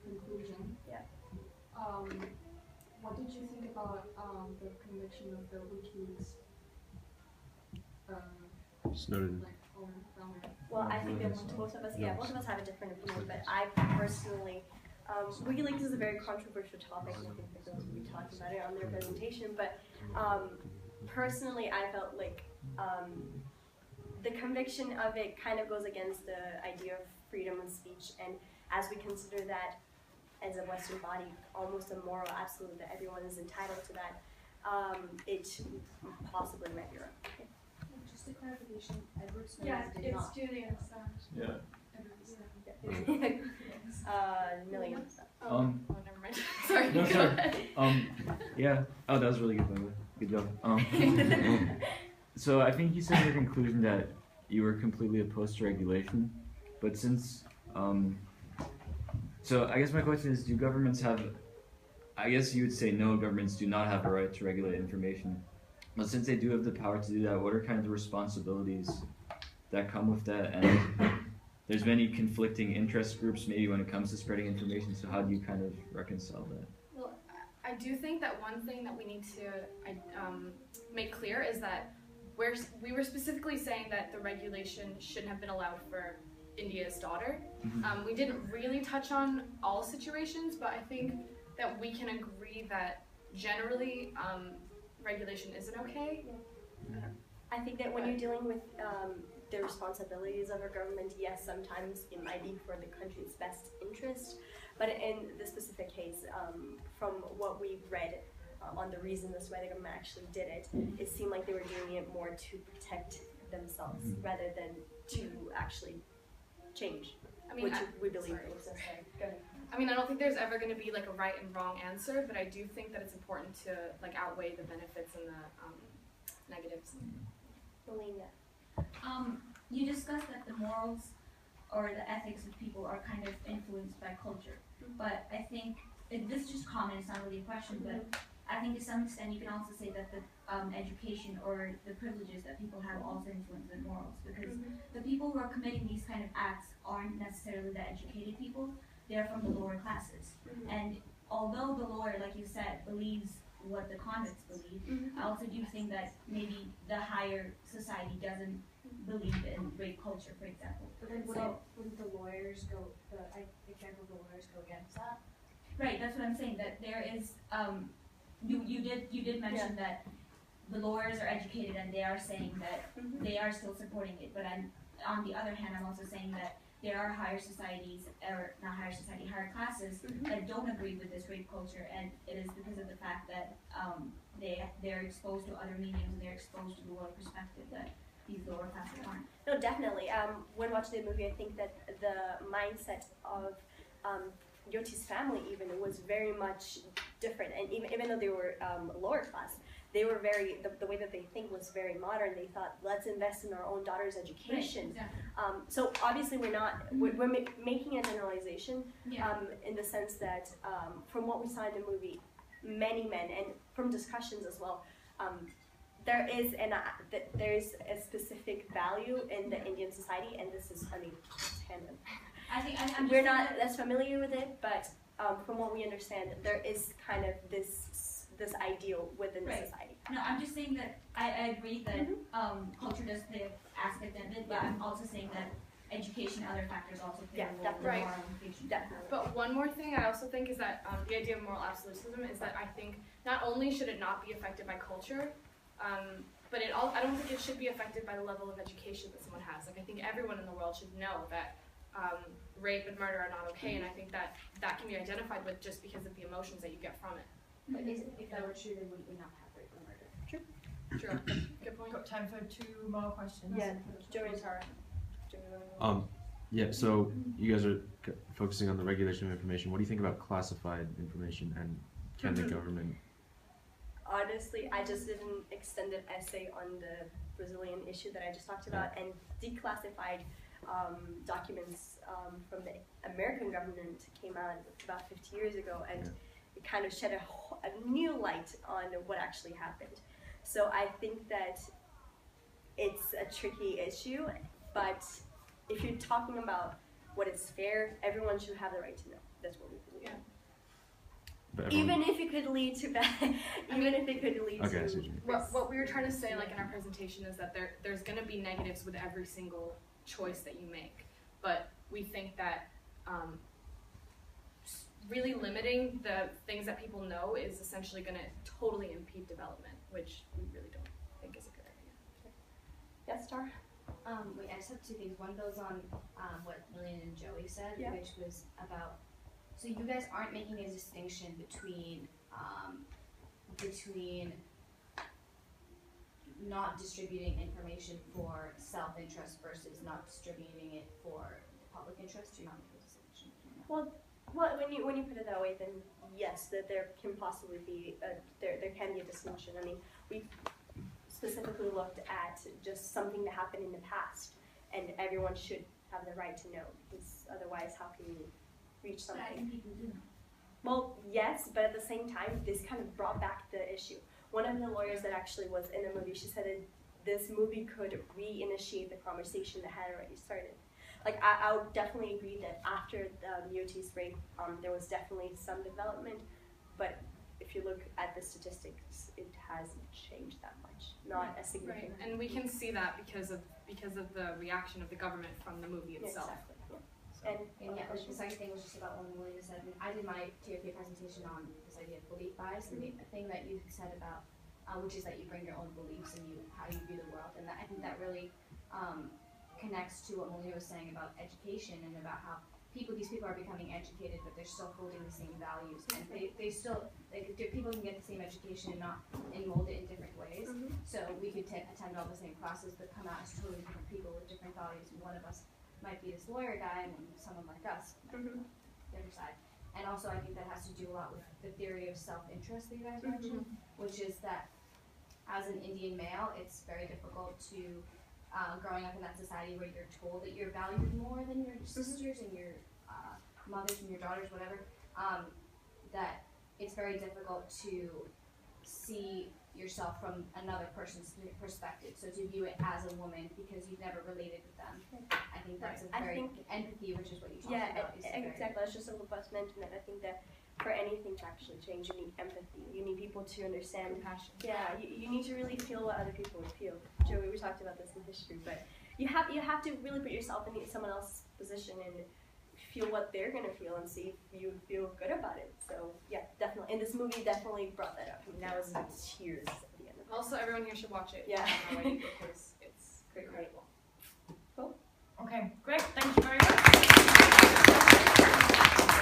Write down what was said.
conclusion. Yeah. What did you think about the conviction of the WikiLeaks? Snowden. Well, I think that most of us have a different opinion, but I personally, WikiLeaks is a very controversial topic. I think that those will be talking about it on their presentation, but personally, I felt like the conviction of it kind of goes against the idea of freedom of speech, and as we consider that as a Western body, almost a moral absolute that everyone is entitled to that, it possibly might be wrong. Just a clarification, Edward Snowden Yeah, did it's not. Julian Assange. Yeah. Millions. Oh, never mind. Sorry. No, sorry. Yeah. Oh, that was really good, by the way. Good job. So I think you said in your conclusion that you were completely opposed to regulation, but since so I guess my question is, do governments have? I guess you would say no, governments do not have a right to regulate information. But since they do have the power to do that, what are kind of the responsibilities that come with that? And there's many conflicting interest groups maybe when it comes to spreading information, so how do you kind of reconcile that? Well, I do think that one thing that we need to make clear is that we were specifically saying that the regulation shouldn't have been allowed for India's daughter. We didn't really touch on all situations, but I think that we can agree that generally regulation isn't okay. I think that when you're dealing with the responsibilities of a government, yes, sometimes it might be for the country's best interest, but in this specific case, from what we've read on the reasons as why the government actually did it, it seemed like they were doing it more to protect themselves rather than to actually change, which we believe was necessary. Go ahead. I mean, I don't think there's ever going to be like a right and wrong answer, but I do think that it's important to like outweigh the benefits and the negatives. Melina. You discussed that the morals or the ethics of people are kind of influenced by culture, but I think this is just comment. It's not really a question, but I think to some extent you can also say that the education or the privileges that people have also influence their morals, because the people who are committing these kind of acts aren't necessarily the educated people. They're from the lower classes, and although the lower, like you said, believes what the convicts believe, I also do think that maybe the higher society doesn't believe in rape culture, for example. But then wouldn't the lawyers go, the example of the lawyers go against that? Right, that's what I'm saying, that there is, you did mention that the lawyers are educated and they are saying that they are still supporting it, but on the other hand, I'm also saying that there are higher societies, or not higher society, higher classes that don't agree with this rape culture, and it is because of the fact that they're exposed to other mediums and they're exposed to the world perspective that these lower classes aren't. No, definitely. When watching the movie, I think that the mindset of Yoti's family even was very much different, and even though they were lower class, they were very, the way that they think was very modern. They thought, let's invest in our own daughter's education. Right, exactly. So obviously we're making a generalization in the sense that from what we saw in the movie, many men, and from discussions as well, there is a specific value in the Indian society, and this is, I mean, tandem. We're not as familiar with it, but from what we understand, there is kind of this ideal within the society. No, I'm just saying that I agree that culture does play an aspect in it, but I'm also saying that education and other factors also play a role in right. moral implications. Definitely. But one more thing I also think is that the idea of moral absolutism is that I think not only should it not be affected by culture, but I don't think it should be affected by the level of education that someone has. Like, I think everyone in the world should know that rape and murder are not okay, and I think that can be identified with just because of the emotions that you get from it. But if that were true, then wouldn't we not have rape or murder? True. Good point. Got time for 2 more questions. Yeah, Joey and Tara. Yeah, so you guys are focusing on the regulation of information. What do you think about classified information, and can the government? Honestly, I just did an extended essay on the Brazilian issue that I just talked about, and declassified documents from the American government came out about 50 years ago, and it kind of shed a new light on what actually happened. So I think that it's a tricky issue, but if you're talking about what is fair. Everyone should have the right to know. That's what we believe. Yeah. But everyone, Even if it could lead to bad, even if it could lead okay, I to. see what you mean. What we were trying to say, like in our presentation, is that there's going to be negatives with every single choice that you make, but we think that really limiting the things that people know is essentially going to totally impede development, which we really don't think is a good idea. Yes, Star? Wait, I just have two things. One builds on what Lillian and Joey said, Yeah. which was about, so you guys aren't making a distinction between not distributing information for self-interest versus not distributing it for public interest. You're not making a distinction between that. Well, when you put it that way, then yes, that there can possibly be there can be a distinction. I mean, we specifically looked at just something that happened in the past, and everyone should have the right to know, because otherwise, how can you reach But I something? think people do know. Well, yes, but at the same time, this kind of brought back the issue. One of the lawyers that actually was in the movie, she said that this movie could reinitiate the conversation that had already started. Like, I would definitely agree that after the Mioti's rape, there was definitely some development, but if you look at the statistics, it hasn't changed that much, not as significant. Right, and we can see that because of the reaction of the government from the movie Yeah, itself. exactly. Yeah. So. And And yeah, the second thing was just about what Melina said. And I did my TOK presentation on this idea of belief bias, and the thing that you said about, which is that you bring your own beliefs and how you view the world, and that, I think that really connects to what Melina was saying about education and about how these people are becoming educated, but they're still holding the same values, and they still, people can get the same education and mold it in different ways. So we could attend all the same classes, but come out as totally different people with different values. And one of us might be this lawyer guy, and someone like us, the other side. And also, I think that has to do a lot with the theory of self-interest that you guys mentioned, which is that as an Indian male, it's very difficult to, growing up in that society where you're told that you're valued more than your sisters and your mothers and your daughters, whatever, that it's very difficult to see yourself from another person's perspective. So to view it as a woman because you've never related with them, I think that's a very empathy, which is what you talked about. Exactly. That's just what Bus mentioned. That I think that for anything to actually change, you need empathy. You need people to understand. Compassion. Yeah, you need to really feel what other people would feel. Joey, we talked about this in history, but you have to really put yourself in someone else's position and feel what they're gonna feel and see if you feel good about it. So yeah, definitely. And this movie definitely brought that up. I mean, that was tears at the end of it. Also, everyone here should watch it. Yeah. Already because it's incredible.